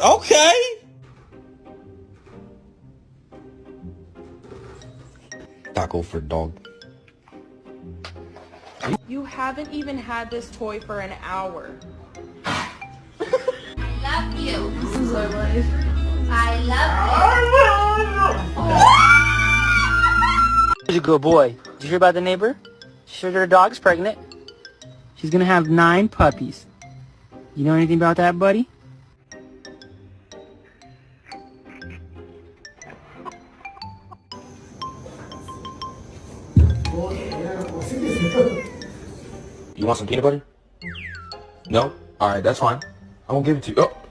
Okay. Taco for dog. You haven't even had this toy for an hour. I love you. So nice. I love you. He's a good boy. Did you hear about the neighbor? She said her dog's pregnant. She's gonna have 9 puppies. You know anything about that, buddy? You want some peanut butter? No? Alright, that's fine. I won't give it to you. Oh.